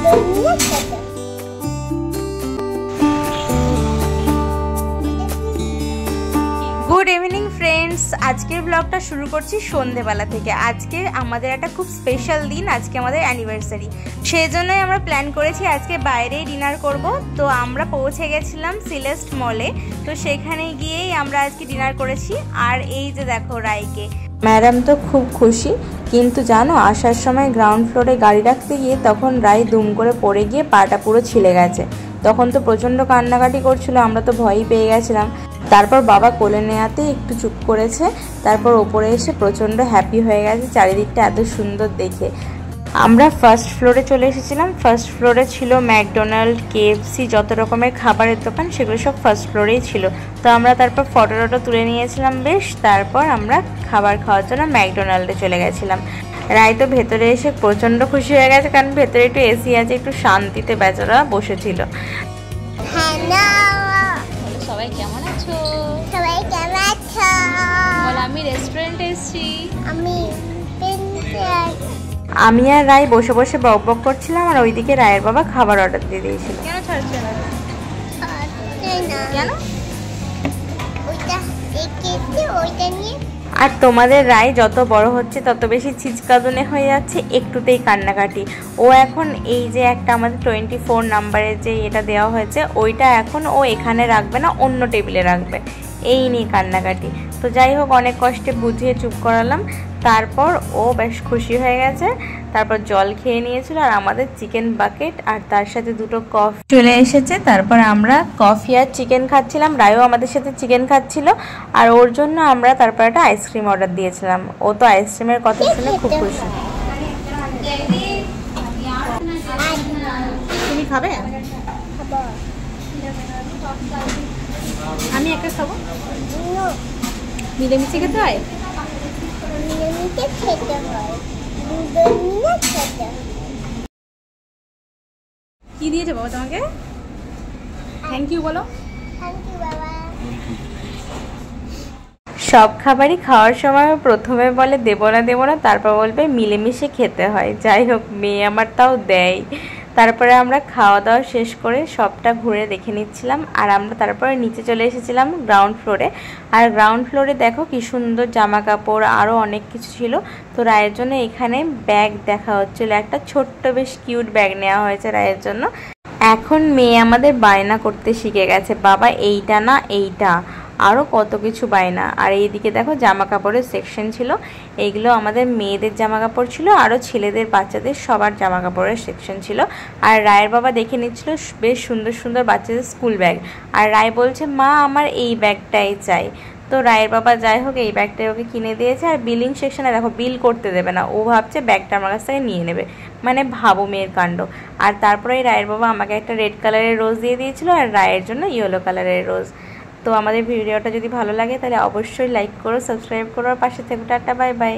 Good evening friends, আজকের ব্লগটা শুরু করছি সন্ধেবেলা থেকে। আজকে আমাদের একটা খুব স্পেশাল দিন, আজকে আমাদের অ্যানিভার্সারি। সেই জন্যই আমরা প্ল্যান করেছি আজকে বাইরেই ডিনার করব। তো আমরা পৌঁছে গেছিলাম সিলেস্ট মলে, তো সেখানে গিয়েই আমরা আজকে ডিনার করেছি। আর এই যে দেখো রাইকে, ম্যাডাম তো খুব খুশি, কিন্তু জানো আসার সময় গ্রাউন্ড ফ্লোরে গাড়ি রাখতে গিয়ে তখন রাই দুম করে পড়ে গিয়ে পাটা পুরো ছিলে গেছে। তখন তো প্রচণ্ড কান্নাকাটি করছিল, আমরা তো ভয়ই পেয়ে গেছিলাম। তারপর বাবা কোলে নেওয়াতে একটু চুপ করেছে, তারপর ওপরে এসে প্রচণ্ড হ্যাপি হয়ে গেছে চারিদিকটা এত সুন্দর দেখে। আমরা ফার্স্ট ফ্লোরে চলে এসেছিলাম। ফার্স্ট ফ্লোরে ছিল ম্যাকডোনাল্ড, কেএফসি, যত রকমের খাবারের দোকান সেগুলো সব ফার্স্ট ফ্লোরেই ছিল। তো আমরা তারপর ফটো তুলে নিয়েছিলাম বেশ। তারপর আমরা খাবার খাওয়ার জন্য ম্যাকডোনাল্ডে চলে গেছিলাম। রায় তো ভেতরে এসে প্রচণ্ড খুশি হয়ে গেছে, কারণ ভেতরে একটু এসি আছে, একটু শান্তিতে বেচারা বসেছিল। সবাই কেমন আছো? সবাই কেমন আছো? বল, আমি রেস্টুরেন্টে এসেছি। আমি আর রায় বসে বসে বক বক করছিলাম, আর ওইদিকে রায়ের বাবা খাবার অর্ডার দিয়ে দিয়েছিল। কেন ছাড়ছে না? কেন? আর তোমাদের রায় যত বড় হচ্ছে তত বেশি ছিচকাদনে হয়ে যাচ্ছে, একটুতেই কান্নাকাটি। ও এখন এই যে একটা আমাদের 24 নাম্বারের যে এটা দেওয়া হয়েছে, ওইটা এখন ও এখানে রাখবে না, অন্য টেবিলে রাখবে, এই নিয়ে কান্নাকাটি। তো যাই হোক, অনেক কষ্টে বুঝিয়ে চুপ করালাম। তারপর ও বেশ খুশি হয়ে গেছে। তারপর জল খেয়ে নিয়েছিল, আর আমাদের চিকেন বাকেট আর তার সাথে দুটো কফি চলে এসেছে। তারপর আমরা কফি আর চিকেন খাচ্ছিলাম, রায়ও আমাদের সাথে চিকেন খাচ্ছিল। আর ওর জন্য আমরা তারপর একটা আইসক্রিম অর্ডার দিয়েছিলাম। ও তো আইসক্রিমের কথা শুনে খুব খুশি। তুমি খাবে? আমি একা খাবো? মিলেমিশে খেতে হয়। কি দিয়েছে বাবা তোমাকে? থ্যাংক ইউ বলো। সব খাবারই খাওয়ার সময় প্রথমে বলে দেবো না, তারপর বলবে মিলেমিশে খেতে হয়। যাই হোক, মেয়ে আমার তাও দেয়। তারপরে আমরা খাওয়া দাওয়া শেষ করে সবটা ঘুরে দেখে নিচ্ছিলাম। আর আমরা তারপরে নিচে চলে এসেছিলাম গ্রাউন্ড ফ্লোরে। আর গ্রাউন্ড ফ্লোরে দেখো কি সুন্দর জামা কাপড়, আরও অনেক কিছু ছিল। তো রায়ের জন্য এখানে ব্যাগ দেখা হচ্ছিলো, একটা ছোট্ট বেশ কিউট ব্যাগ নেওয়া হয়েছে রায়ের জন্য। এখন মেয়ে আমাদের বায়না করতে শিখে গেছে, বাবা এইটা না এইটা, আরও কত কিছু বায়না। আর এইদিকে দেখো জামা কাপড়ের সেকশন ছিল, এইগুলো আমাদের মেয়েদের জামা কাপড় ছিল, আরও ছেলেদের বাচ্চাদের সবার জামা কাপড়ের সেকশন ছিল। আর রায়ের বাবা দেখে নিচ্ছিল বেশ সুন্দর সুন্দর বাচ্চাদের স্কুল ব্যাগ। আর রায় বলছে মা আমার এই ব্যাগটাই চাই। তো রায়ের বাবা যাই হোক এই ব্যাগটাই ওকে কিনে দিয়েছে। আর বিলিং সেকশনে দেখো বিল করতে দেবে না, ও ভাবছে ব্যাগটা আমার কাছ থেকে নিয়ে নেবে, মানে ভাবো মেয়ের কাণ্ড। আর তারপরে রায়ের বাবা আমাকে একটা রেড কালারের রোজ দিয়ে দিয়েছিল, আর রায়ের জন্য ইয়েলো কালারের রোজ। তো আমাদের ভিডিওটা যদি ভালো লাগে তাহলে অবশ্যই লাইক করো, সাবস্ক্রাইব করো, আর পাশে থেকে টাটা, বাই বাই।